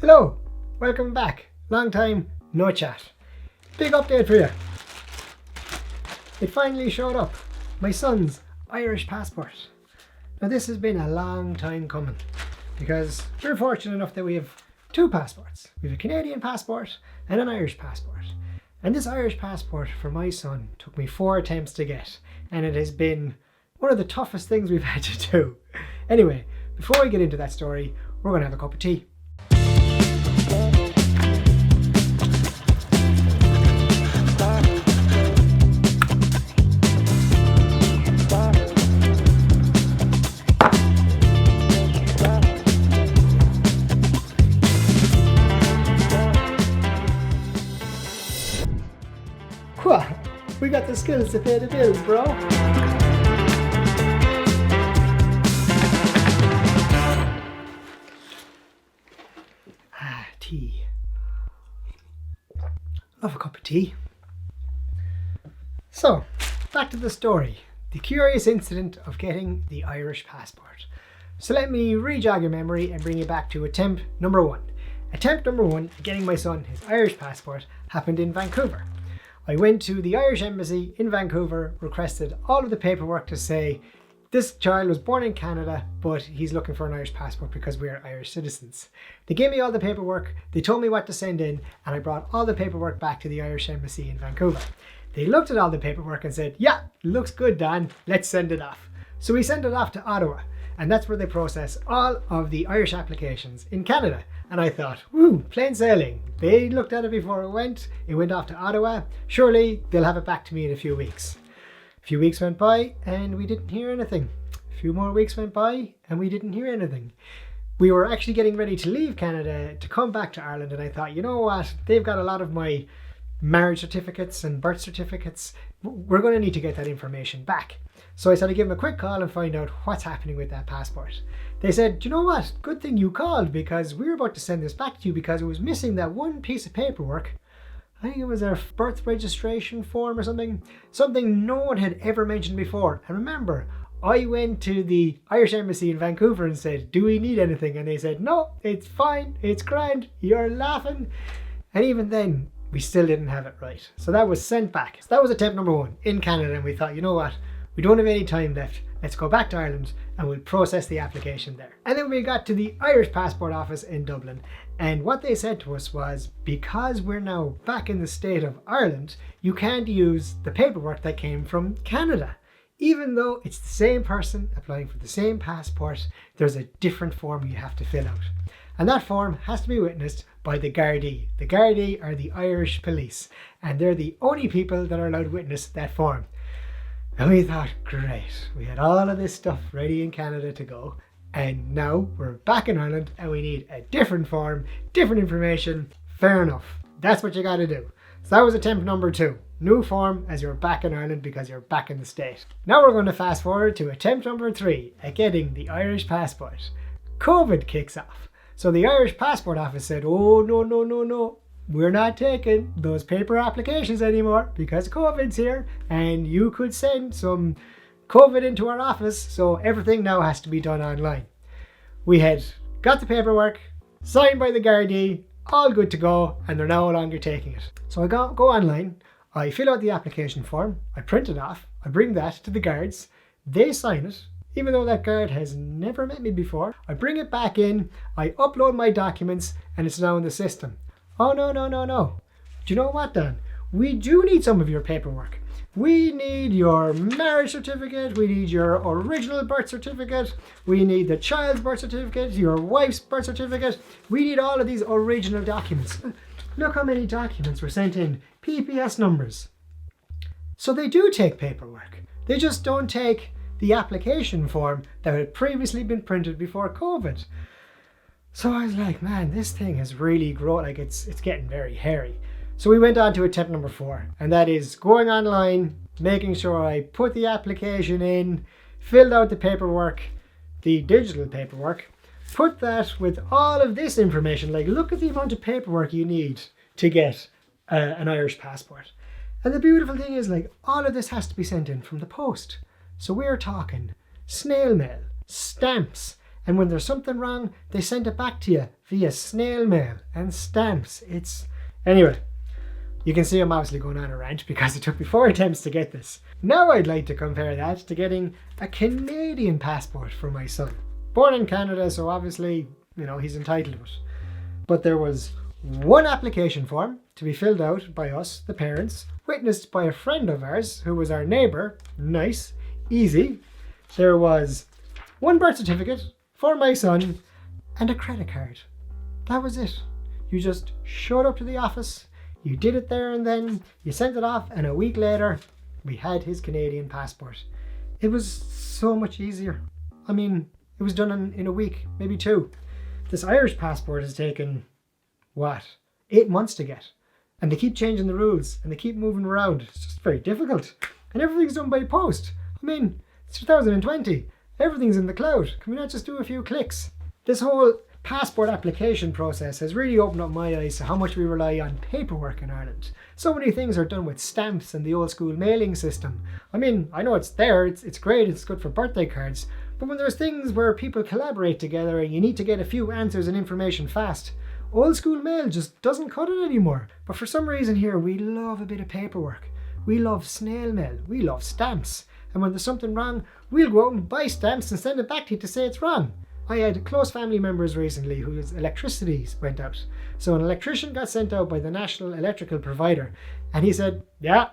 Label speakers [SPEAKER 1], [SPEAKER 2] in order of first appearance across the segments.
[SPEAKER 1] Hello, welcome back. Long time, no chat. Big update for you. It finally showed up. My son's Irish passport. Now this has been a long time coming because we're fortunate enough that we have two passports. We have a Canadian passport and an Irish passport. And this Irish passport for my son took me 4 attempts to get, and it has been one of the toughest things we've had to do. Anyway, before we get into that story, we're going to have a cup of tea. We got the skills to pay the bills, bro. Tea. Love a cup of tea. So, back to the story. The curious incident of getting the Irish passport. So let me re-jog your memory and bring you back to attempt number 1. Attempt number 1 at getting my son his Irish passport happened in Vancouver. I went to the Irish Embassy in Vancouver, requested all of the paperwork to say this child was born in Canada, but he's looking for an Irish passport because we're Irish citizens. They gave me all the paperwork, they told me what to send in, and I brought all the paperwork back to the Irish Embassy in Vancouver. They looked at all the paperwork and said, yeah, looks good, Dan, let's send it off. So we sent it off to Ottawa, and that's where they process all of the Irish applications in Canada. And I thought, woo, plain sailing. They looked at it before it went off to Ottawa. Surely they'll have it back to me in a few weeks. A few weeks went by and we didn't hear anything. A few more weeks went by and we didn't hear anything. We were actually getting ready to leave Canada to come back to Ireland, and I thought, you know what, they've got a lot of my marriage certificates and birth certificates. We're going to need to get that information back. So I said I'd give them a quick call and find out what's happening with that passport. They said, do you know what? Good thing you called, because we were about to send this back to you because it was missing that one piece of paperwork. I think it was a birth registration form or something no one had ever mentioned before. And remember, I went to the Irish Embassy in Vancouver and said, do we need anything? And they said, no, it's fine, it's grand, you're laughing. And even then, we still didn't have it right. So that was sent back. So that was attempt number 1 in Canada, and we thought, you know what? We don't have any time left. Let's go back to Ireland and we'll process the application there. And then we got to the Irish Passport Office in Dublin, and what they said to us was, because we're now back in the state of Ireland, you can't use the paperwork that came from Canada. Even though it's the same person applying for the same passport, there's a different form you have to fill out. And that form has to be witnessed by the Gardaí. The Gardaí are the Irish police, and they're the only people that are allowed to witness that form. And we thought, great, we had all of this stuff ready in Canada to go, and now we're back in Ireland and we need a different form, different information. Fair enough. That's what you got to do. So that was attempt number 2. New form as you're back in Ireland because you're back in the state. Now we're going to fast forward to attempt number 3 at getting the Irish passport. COVID kicks off. So the Irish Passport Office said, oh, no. We're not taking those paper applications anymore because COVID's here, and you could send some COVID into our office, so everything now has to be done online. We had got the paperwork, signed by the Gardaí, all good to go, and they're no longer taking it. So I go online, I fill out the application form, I print it off, I bring that to the guards, they sign it, even though that guard has never met me before. I bring it back in, I upload my documents, and it's now in the system. Oh, no. Do you know what, Dan? We do need some of your paperwork. We need your marriage certificate. We need your original birth certificate. We need the child's birth certificate, your wife's birth certificate. We need all of these original documents. Look how many documents were sent in. PPS numbers. So they do take paperwork. They just don't take the application form that had previously been printed before COVID. So I was like, man, this thing has really grown, like it's getting very hairy. So we went on to attempt number 4, and that is going online, making sure I put the application in, filled out the paperwork, the digital paperwork, put that with all of this information, like look at the amount of paperwork you need to get an Irish passport. And the beautiful thing is, like, all of this has to be sent in from the post. So we're talking snail mail, stamps, and when there's something wrong, they send it back to you via snail mail and stamps. Anyway, you can see I'm obviously going on a rant because it took me 4 attempts to get this. Now I'd like to compare that to getting a Canadian passport for my son. Born in Canada, so obviously, he's entitled to it. But there was one application form to be filled out by us, the parents, witnessed by a friend of ours who was our neighbour. Nice, easy. There was one birth certificate for my son and a credit card. That was it. You just showed up to the office, you did it there and then, you sent it off, and a week later, we had his Canadian passport. It was so much easier. I mean, it was done in a week, maybe 2. This Irish passport has taken, 8 months to get. And they keep changing the rules, and they keep moving around. It's just very difficult. And everything's done by post. I mean, it's 2020. Everything's in the cloud. Can we not just do a few clicks? This whole passport application process has really opened up my eyes to how much we rely on paperwork in Ireland. So many things are done with stamps and the old school mailing system. I mean, I know it's there, it's great, it's good for birthday cards, but when there's things where people collaborate together and you need to get a few answers and information fast, old school mail just doesn't cut it anymore. But for some reason here, we love a bit of paperwork. We love snail mail, we love stamps. And when there's something wrong, we'll go out and buy stamps and send it back to you to say it's wrong. I had close family members recently whose electricity went out. So an electrician got sent out by the national electrical provider, and he said, yeah,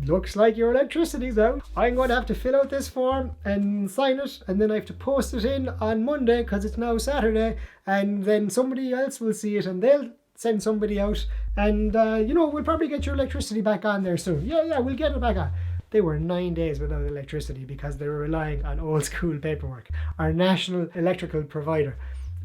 [SPEAKER 1] looks like your electricity's out. I'm going to have to fill out this form and sign it, and then I have to post it in on Monday because it's now Saturday, and then somebody else will see it and they'll send somebody out, and we'll probably get your electricity back on there soon. Yeah, we'll get it back on. They were 9 days without electricity because they were relying on old school paperwork. Our national electrical provider.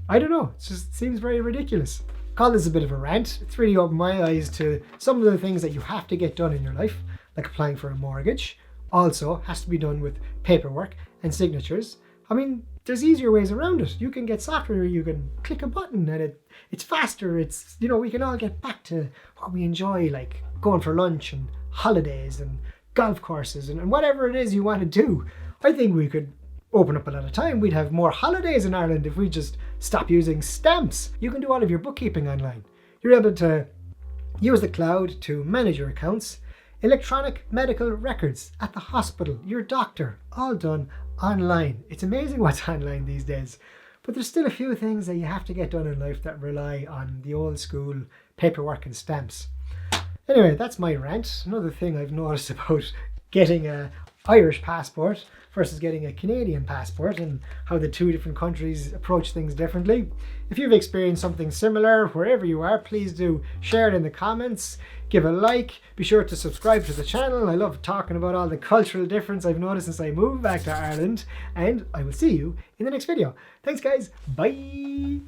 [SPEAKER 1] I don't know, it just seems very ridiculous. Call this a bit of a rant. It's really opened my eyes to some of the things that you have to get done in your life, like applying for a mortgage. Also has to be done with paperwork and signatures. I mean, there's easier ways around it. You can get software, you can click a button and it's faster. It's, we can all get back to what we enjoy, like going for lunch and holidays and golf courses and whatever it is you want to do. I think we could open up a lot of time. We'd have more holidays in Ireland if we just stop using stamps. You can do all of your bookkeeping online. You're able to use the cloud to manage your accounts, electronic medical records at the hospital, your doctor, all done online. It's amazing what's online these days. But there's still a few things that you have to get done in life that rely on the old school paperwork and stamps. Anyway, that's my rant. Another thing I've noticed about getting an Irish passport versus getting a Canadian passport and how the 2 different countries approach things differently. If you've experienced something similar wherever you are, please do share it in the comments. Give a like. Be sure to subscribe to the channel. I love talking about all the cultural difference I've noticed since I moved back to Ireland. And I will see you in the next video. Thanks guys. Bye.